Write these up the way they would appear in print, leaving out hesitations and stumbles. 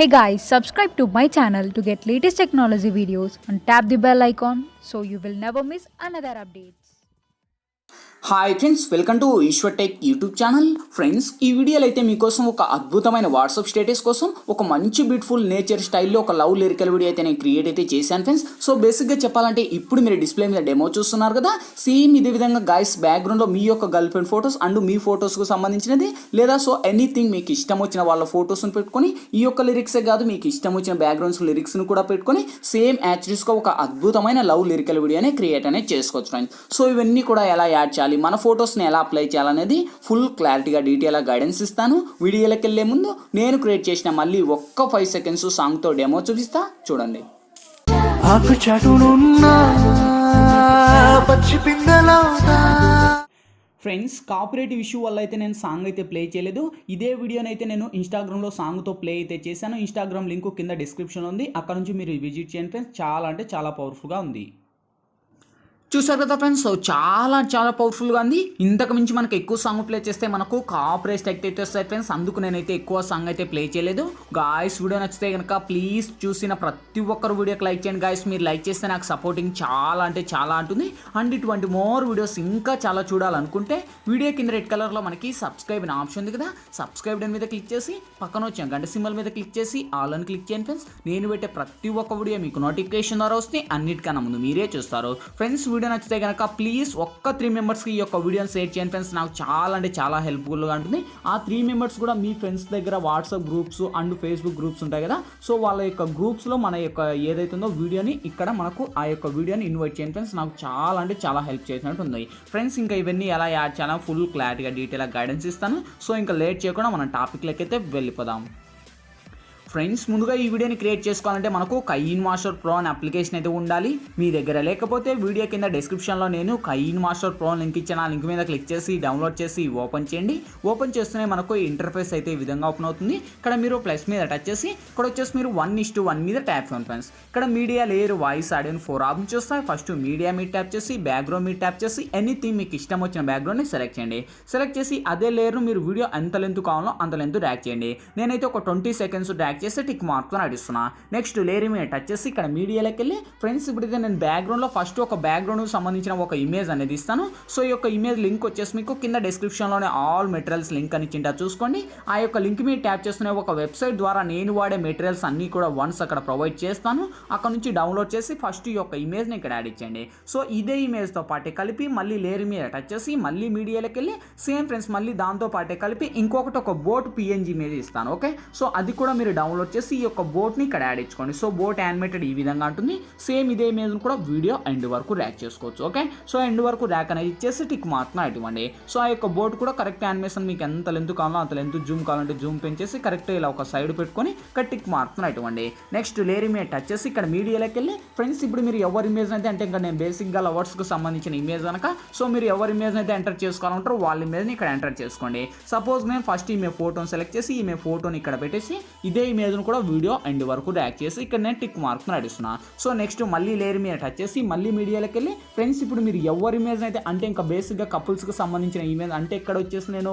Hey guys, subscribe to my channel to get latest technology videos and tap the bell icon so you will never miss another updates. Hi friends, welcome to Eshwar tech YouTube channel. Friends, ఈ వీడియోలో అయితే మీకోసం ఒక అద్భుతమైన WhatsApp status కోసం ఒక మంచి beautiful nature స్టైల్లో ఒక లవ్ లిరికల్ వీడియో అయితే నేను క్రియేట్ అయితే చేశాను ఫ్రెండ్స్. సో బేసిక్గా చెప్పాలంటే ఇప్పుడు మీరు డిస్ప్లే మీద డెమో చూస్తున్నారు కదా, సేమ్ ఇదే విధంగా గాయస్ బ్యాక్గ్రౌండ్లో మీ యొక్క గర్ల్ ఫ్రెండ్ ఫొటోస్ అండ్ మీ ఫొటోస్కు సంబంధించినది లేదా సో ఎనీథింగ్ మీకు ఇష్టం వచ్చిన వాళ్ళ ఫొటోస్ని పెట్టుకొని ఈ యొక్క లిరిక్సే కాదు మీకు ఇష్టం వచ్చిన బ్యాక్గ్రౌండ్స్ లిరిక్స్ని కూడా పెట్టుకొని సేమ్ యాక్చువల్స్గా ఒక అద్భుతమైన లవ్ లిరికల్ వీడియోనే క్రియేట్ అనేది చేసుకోవచ్చు ఫ్రెండ్స్. సో ఇవన్నీ కూడా ఎలా యాడ్ చేయాలి, మన ఫొటోస్ని ఎలా అప్లై చేయాలనేది ఫుల్ క్లారిటీగా డీటెయిల్గా గైడెన్స్ ఇస్తాను. వీడియోలోకి వెళ్ళే ముందు నేను క్రియేట్ చేసిన మళ్ళీ ఒక్క 5 సెకండ్స్ సాంగ్తో డెమో చూపిస్తా, చూడండి. ఫ్రెండ్స్, కాపరేటివ్ ఇష్యూ వల్ల అయితే నేను సాంగ్ అయితే ప్లే చేయలేదు. ఇదే వీడియోనైతే నేను ఇన్స్టాగ్రామ్లో సాంగ్తో ప్లే అయితే చేశాను. ఇన్స్టాగ్రామ్ లింక్ కింద డిస్క్రిప్షన్ ఉంది, అక్కడ నుంచి మీరు విజిట్ చేయండి ఫ్రెండ్స్. చాలా అంటే చాలా పవర్ఫుల్గా ఉంది. చూసారు కదా ఫ్రెండ్స్, సో చాలా పవర్ఫుల్గా ఉంది. ఇంతకు మించి మనకు ఎక్కువ సాంగ్ ప్లే చేస్తే మనకు కాపరేట్ స్ట్రైక్ అయితే వస్తాయి ఫ్రెండ్స్. అందుకు నేనైతే ఎక్కువ సాంగ్ అయితే ప్లే చేయలేదు. గాయస్, వీడియో నచ్చితే కనుక ప్లీజ్ చూసిన ప్రతి ఒక్కరు వీడియోకి లైక్ చేయండి గాయస్. మీరు లైక్ చేస్తే నాకు సపోర్టింగ్ చాలా అంటే చాలా ఉంటుంది. అండ్ ఇటువంటి మోర్ వీడియోస్ ఇంకా చాలా చూడాలనుకుంటే వీడియో కింద రెడ్ కలర్లో మనకి సబ్స్క్రైబ్ అనే ఆప్షన్ ఉంది కదా, సబ్స్క్రైబ్ మీద క్లిక్ చేసి పక్కన వచ్చాం గంట సింబల్ మీద క్లిక్ చేసి ఆల్ అని క్లిక్ చేయండి ఫ్రెండ్స్. నేను పెట్టే ప్రతి ఒక్క వీడియో మీకు నోటిఫికేషన్ ద్వారా వస్తే అన్నిటికన్నా ముందు మీరే చూస్తారు ఫ్రెండ్స్. వీడియో నచ్చితే కనుక ప్లీజ్ ఒక్క 3 మెంబర్స్కి ఈ యొక్క వీడియోని షేర్ చేయండి ఫ్రెండ్స్. నాకు చాలా అంటే చాలా హెల్ప్ఫుల్గా ఉంటుంది. ఆ 3 మెంబర్స్ కూడా మీ ఫ్రెండ్స్ దగ్గర WhatsApp groups and Facebook groups ఉంటాయి కదా, సో వాళ్ళ యొక్క గ్రూప్స్లో మన యొక్క ఏదైతే ఉందో వీడియోని ఇక్కడ మనకు ఆ యొక్క వీడియోని ఇన్వైట్ చేయండి ఫ్రెండ్స్. నాకు చాలా అంటే చాలా హెల్ప్ చేసినట్టు ఉంది ఫ్రెండ్స్. ఇంకా ఇవన్నీ ఎలా యాడ్ చేయాలో ఫుల్ క్లారిటీగా డీటెయిల్గా గైడెన్స్ ఇస్తాను. సో ఇంకా లేట్ చేయకుండా మనం టాపిక్లోకి అయితే వెళ్ళిపోదాం. ఫ్రెండ్స్, ముందుగా ఈ వీడియోని క్రియేట్ చేసుకోవాలంటే మనకు కైన్ మాస్టర్ ప్రో అనే అప్లికేషన్ అయితే ఉండాలి. మీ దగ్గర లేకపోతే వీడియో కింద డిస్క్రిప్షన్లో నేను కైన్ మాస్టర్ ప్రో లింక్ ఇచ్చాను. ఆ లింక్ మీద క్లిక్ చేసి డౌన్లోడ్ చేసి ఓపెన్ చేయండి. ఓపెన్ చేస్తూనే మనకు ఇంటర్ఫేస్ అయితే ఈ విధంగా ఓపెన్ అవుతుంది. ఇక్కడ మీరు ప్లస్ మీద టచ్ చేసి ఇక్కడ వచ్చేసి మీరు 1:1 మీద ట్యాప్ చేయండి ఫ్రెండ్స్. ఇక్కడ media layer voice audio 4 options వస్తాయి. ఫస్ట్ మీడియా మీద ట్యాప్ చేసి బ్యాక్గ్రౌండ్ మీద ట్యాప్ చేసి ఎనీథింగ్ మీకు ఇష్టం వచ్చిన బ్యాక్గ్రౌండ్ని సెలెక్ట్ చేయండి. సెలెక్ట్ చేసి అదే లేయర్ను మీరు వీడియో ఎంత లెంత్ కావాలో అంత లెంత్ డ్రాగ్ చేయండి. నేనైతే ఒక 20 సెకండ్స్ డ్రాగ్ చేస్తే టిక్ మార్క్తో నడుస్తున్నా. నెక్స్ట్ లేయర్ మీద టచ్ చేసి ఇక్కడ మీడియాలోకి వెళ్ళి ఫ్రెండ్స్ ఇప్పుడైతే నేను బ్యాక్గ్రౌండ్లో ఫస్ట్ ఒక బ్యాక్గ్రౌండ్కి సంబంధించిన ఒక ఇమేజ్ అనేది ఇస్తాను. సో ఈ యొక్క ఇమేజ్ లింక్ వచ్చేసి మీకు కింద డిస్క్రిప్షన్లోనే ఆల్ మెటీరియల్స్ లింక్ అని ఇచ్చింటా చూసుకోండి. ఆ యొక్క లింక్ మీద ట్యాప్ చేస్తున్న ఒక వెబ్సైట్ ద్వారా నేను వాడే మెటీరియల్స్ అన్నీ కూడా వన్స్ అక్కడ ప్రొవైడ్ చేస్తాను. అక్కడ నుంచి డౌన్లోడ్ చేసి ఫస్ట్ ఈ యొక్క ఇమేజ్ని ఇక్కడ యాడ్ ఇచ్చేయండి. సో ఇదే ఇమేజ్తో పాటే కలిపి మళ్ళీ లేయర్ మీద టచ్ చేసి మళ్ళీ మీడియాలోకి వెళ్ళి సేమ్ ఫ్రెండ్స్ మళ్ళీ దాంతో పాటే కలిపి ఇంకొకటి ఒక బోట్ పిఎన్జీ ఇమేజ్ ఇస్తాను. ఓకే, సో అది కూడా మీరు డౌన్లోడ్ చేసి ఈ యొక్క బోట్ని ఇక్కడ యాడ్ ఇచ్చుకోండి. సో బోట్ యానిమేటెడ్ ఈ విధంగా ఉంటుంది. సేమ్ ఇదే ఇమేజ్ కూడా వీడియో ఎండ్ వరకు ర్యాక్ చేసుకోవచ్చు. ఓకే, సో ఎండ్ వరకు ర్యాక్ అనేది ఇచ్చేసి టిక్ మార్క్ను ఇవ్వండి. సో ఆ యొక్క బోట్ కూడా కరెక్ట్ యానిమేషన్ మీకు ఎంత లెంత్ కావాలో అంత లెంత్, జూమ్ కావాలంటే జూమ్ పెంచేసి కరెక్ట్ ఇలా ఒక సైడ్ పెట్టుకొని ఇక్కడ టిక్ మార్క్ను ఇవ్వండి. నెక్స్ట్ లేయర్ మీద టచ్ చేసి ఇక్కడ మీడియాలోకి వెళ్ళి ఫ్రెండ్స్ ఇప్పుడు మీరు ఎవరి ఇమేజ్ అయితే అంటే ఇంకా నేను బేసిక్గా లవర్స్కి సంబంధించిన ఇమేజ్ కనుక సో మీరు ఎవరి ఇమేజ్ అయితే ఎంటర్ చేసుకోవాలంటారో వాళ్ళ ఇమేజ్ని ఇక్కడ ఎంటర్ చేసుకోండి. సపోజ్ నేను ఫస్ట్ ఈమె ఫోటోని సెలెక్ట్ చేసి ఈమె ఫోటోని ఇక్కడ పెట్టేసి ఇదే ఇమేజ్ను కూడా వీడియో ఎండ్ వరకు ర్యాక్ చేసి ఇక్కడ నేను టిక్ మార్క్ నడుస్తున్నా. సో నెక్స్ట్ మళ్ళీ లేయర్ మీద టచ్ చేసి మళ్ళీ మీడియాలోకి వెళ్ళి ఫ్రెండ్స్ ఇప్పుడు మీరు ఎవరి ఇమేజ్ అయితే అంటే ఇంకా బేసిక్గా కపుల్స్కి సంబంధించిన ఇమేజ్ అంటే ఇక్కడ వచ్చేసి నేను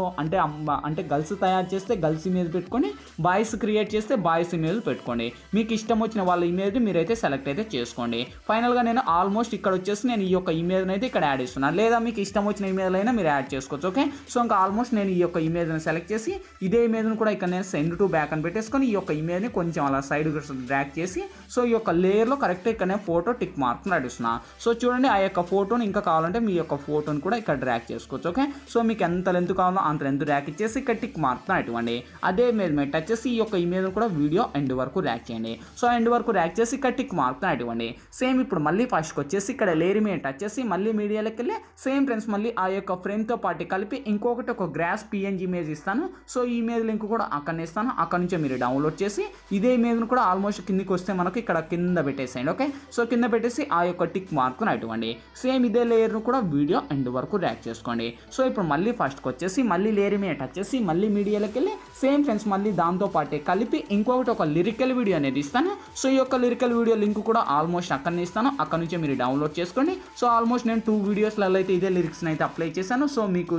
అంటే గర్ల్స్ తయారు చేస్తే గర్ల్స్ ఇమేజ్ పెట్టుకొని బాయ్స్ క్రియేట్ చేస్తే బాయ్స్ ఇమేజ్ పెట్టుకోండి. మీకు ఇష్టం వచ్చిన వాళ్ళ ఇమేజ్ మీరైతే సెలెక్ట్ అయితే చేసుకోండి. ఫైనల్గా నేను ఆల్మోస్ట్ ఇక్కడ వచ్చేసి నేను ఈ యొక్క ఇమేజ్ని అయితే ఇక్కడ యాడ్ చేస్తున్నాను. లేదా మీకు ఇష్టం వచ్చిన ఇమేజ్ అయినా మీరు యాడ్ చేసుకోవచ్చు. ఓకే, సో ఇంకా ఆల్మోస్ట్ నేను ఈ యొక్క ఇమేజ్ని సెలెక్ట్ చేసి ఇదే ఇమేజ్ని కూడా ఇక్కడ నేను సెండ్ టు బ్యాక్ అని పెట్టేసుకొని ఈ యొక్క ఇమేజ్ని కొంచెం అలా సైడ్ డ్రాగ్ చేసి సో ఈ యొక్క లేయర్లో కరెక్ట్ ఇక్కడ ఫోటో టిక్ మార్క్ నడుస్తున్నా. సో చూడండి ఆ యొక్క ఫోటోని ఇంకా కావాలంటే మీ యొక్క ఫోటోని కూడా ఇక్కడ డ్రాగ్ చేసుకోవచ్చు. ఓకే, సో మీకు ఎంత లెంత్ కావాలో అంత లెంత్ డ్రాగ్ ఇచ్చేసి ఇక్కడ టిక్ మార్క్ ఇవ్వండి. అదే ఇమేజ్ మీద టచ్ చేసి ఈ యొక్క ఇమేజ్ కూడా వీడియో ఎండ్ వరకు ర్యాక్ చేయండి. సో ఎండ్ వరకు ర్యాక్ చేసి ఇక్కడ టిక్ మార్క్ ఇవ్వండి. సేమ్ ఇప్పుడు మళ్ళీ ఫస్ట్కి వచ్చేసి ఇక్కడ లేయర్ మీద టచ్ చేసి మళ్ళీ మీడియాలోకి వెళ్ళి సేమ్ ఫ్రెండ్స్ మళ్ళీ ఆ యొక్క ఫ్రేమ్తో పాటు కలిపి ఇంకొకటి ఒక గ్రాస్ పిఎన్జీ ఇమేజ్ ఇస్తాను. సో ఈ ఇమేజ్ లింక్ కూడా అక్కడ ఇస్తాను. అక్కడ నుంచే మీరు డౌన్లోడ్ చేసి ఇదే ఇమేజ్ను కూడా ఆల్మోస్ట్ కిందికి వస్తే మనకు ఇక్కడ కింద పెట్టేసేయండి. ఓకే, సో కింద పెట్టేసి ఆ యొక్క టిక్ మార్క్ను ఇవ్వండి. సేమ్ ఇదే లేయర్ను కూడా వీడియో ఎండ్ వరకు ర్యాక్ చేసుకోండి. సో ఇప్పుడు మళ్ళీ ఫస్ట్కి వచ్చేసి మళ్ళీ లేయర్ మీద టచ్ చేసి మళ్ళీ మీడియాలోకి వెళ్ళి సేమ్ ఫ్రెండ్స్ మళ్ళీ దాంతో పాటే కలిపి ఇంకొకటి ఒక లిరికల్ వీడియో అనేది ఇస్తాను. సో ఈ యొక్క లిరికల్ వీడియో లింక్ కూడా ఆల్మోస్ట్ అక్కడనే ఇస్తాను. అక్కడ నుంచే మీరు డౌన్లోడ్ చేసుకోండి. సో ఆల్మోస్ట్ నేను 2 వీడియోస్లలో అయితే ఇదే లిరిక్స్ని అయితే అప్లై చేశాను. సో మీకు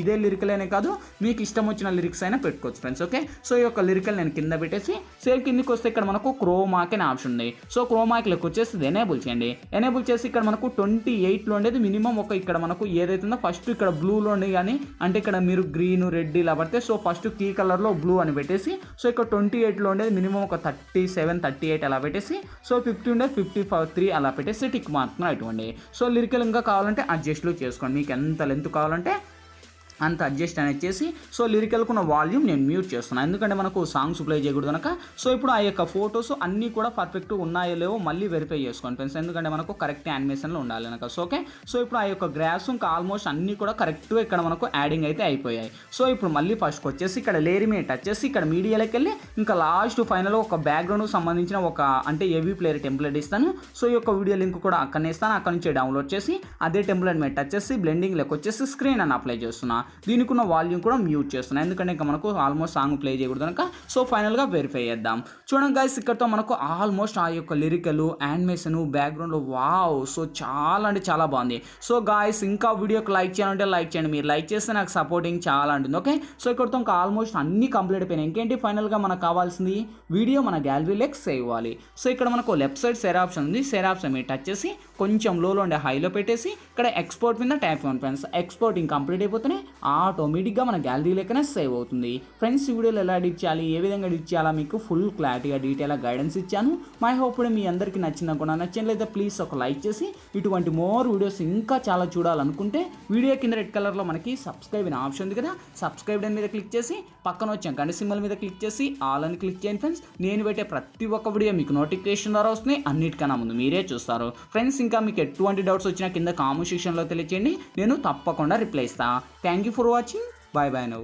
ఇదే లిరికల్ అనే కాదు మీకు ఇష్టం వచ్చిన లిరిక్స్ అయినా పెట్టుకోవచ్చు ఫ్రెండ్స్. ఓకే, సో ఈ యొక్క లిరికల్ నేను కింద పెట్టేసి సేవ్ కిందికి వస్తే ఇక్కడ మనకు క్రోమాకి అనే ఆప్షన్ ఉంది. సో క్రోమాకి వచ్చేసి ఎనేబుల్ చేయండి. ఎనేబుల్ చేసి ఇక్కడ మనకు 28లో ఉండేది మినిమం ఒక ఇక్కడ మనకు ఏదైతే ఉందో ఫస్ట్ ఇక్కడ బ్లూలో ఉండి కానీ అంటే ఇక్కడ మీరు గ్రీన్ రెడ్ ఇలా పడితే సో ఫస్ట్ కీ కలర్లో బ్లూ అని పెట్టేసి సో ఇక్కడ 28లో ఉండేది మినిమం ఒక 37 38 అలా పెట్టేసి సో 50 ఉండేది 53 అలా పెట్టేసి టిక్ మార్క్ను ఇటువంటి. సో లిరికల్ ఇంకా కావాలంటే అడ్జస్ట్లు చేసుకోండి, మీకు ఎంత లెంత్ కావాలంటే అంత అడ్జస్ట్ అనేది చేసి సో లిరికల్కు ఉన్న వాల్యూమ్ నేను మ్యూట్ చేస్తున్నాను, ఎందుకంటే మనకు సాంగ్స్ ప్లే చేయకూడదు కనుక. సో ఇప్పుడు ఆ యొక్క ఫొటోస్ అన్నీ కూడా పర్ఫెక్ట్గా ఉన్నాయో లేవో మళ్ళీ వెరిఫై చేసుకోండి ఫ్రెండ్స్, ఎందుకంటే మనకు కరెక్ట్ యానిమేషన్లో ఉండాలి కనుక. సో ఓకే, సో ఇప్పుడు ఆ యొక్క గ్రాఫ్స్ ఇంకా ఆల్మోస్ట్ అన్నీ కూడా కరెక్ట్గా ఇక్కడ మనకు యాడింగ్ అయితే అయిపోయాయి. సో ఇప్పుడు మళ్ళీ ఫస్ట్కి వచ్చేసి ఇక్కడ లేయర్ మీద టచ్ చేసి ఇక్కడ మీడియాలోకి వెళ్ళి ఇంకా లాస్ట్ ఫైనల్ ఒక బ్యాక్గ్రౌండ్కి సంబంధించిన ఒక అంటే ఏవీ ప్లేయర్ టెంప్లెట్ ఇస్తాను. సో ఈ యొక్క వీడియో లింక్ కూడా అక్కడనే ఇస్తాను, అక్కడ నుంచి డౌన్లోడ్ చేసి అదే టెంప్లెట్ మీద టచ్ చేసి బ్లెండింగ్ లెక్క వచ్చేసి స్క్రీన్ అని అప్లై చేస్తున్నా. దీనికి ఉన్న వాల్యూమ్ కూడా మ్యూట్ చేస్తున్నాను, ఎందుకంటే ఇంకా మనకు ఆల్మోస్ట్ సాంగ్ ప్లే చేయకూడదు కనుక. సో ఫైనల్గా వెరిఫై చేద్దాం. చూడండి గైస్, ఇక్కడతో మనకు ఆల్మోస్ట్ ఆ యొక్క లిరికల్ యానిమేషన్ బ్యాక్గ్రౌండ్లో వావ్ సో చాలా అంటే చాలా బాగుంది. సో గాయస్ ఇంకా వీడియోకి లైక్ చేయాలంటే లైక్ చేయండి, మీరు లైక్ చేస్తే నాకు సపోర్టింగ్ చాలా ఉంటుంది. ఓకే, సో ఇక్కడతో ఇంకా ఆల్మోస్ట్ అన్ని కంప్లీట్ అయిపోయినాయి. ఇంకేంటి ఫైనల్గా మనకు కావాల్సింది వీడియో మన గ్యాలరీలోకి సేవ్ అవ్వాలి. సో ఇక్కడ మనకు లెఫ్ట్ సైడ్ షేర్ ఆప్షన్ ఉంది, షేర్ ఆప్షన్ మీద టచ్ చేసి కొంచెం లోలో ఉండే హైలో పెట్టేసి ఇక్కడ ఎక్స్పోర్ట్ మీద tap on friends. Exporting complete అయిపోతేనే ఆటోమేటిక్గా మన గ్యాలరీలోకనే సేవ్ అవుతుంది ఫ్రెండ్స్. ఈ వీడియోలో ఎలా ఎడిట్ చేయాలి, ఏ విధంగా ఎడిట్ చేయాలా మీకు ఫుల్ క్లారిటీగా డీటెయిల్గా గైడెన్స్ ఇచ్చాను. మై హోప్ మీ అందరికీ నచ్చింది కూడా, నచ్చినట్లయితే ప్లీజ్ ఒక లైక్ చేసి ఇటువంటి మోర్ వీడియోస్ ఇంకా చాలా చూడాలనుకుంటే వీడియో కింద రెడ్ కలర్లో మనకి సబ్స్క్రైబ్ అనే ఆప్షన్ ఉంది కదా, సబ్స్క్రైబ్ మీద క్లిక్ చేసి పక్కన వచ్చాం గంట సింబల్ మీద క్లిక్ చేసి ఆల్ అని క్లిక్ చేయండి ఫ్రెండ్స్. నేను పెట్టే ప్రతి ఒక్క వీడియో మీకు నోటిఫికేషన్ ద్వారా వస్తుంది, అన్నిటికన్నా ముందు మీరే చూస్తారు ఫ్రెండ్స్. ఇంకా మీకు ఎటువంటి డౌట్స్ వచ్చినా కింద కామెంట్ సెక్షన్లో తెలియచేయండి, నేను తప్పకుండా రిప్లై ఇస్తాను. Thank you for watching, bye bye now.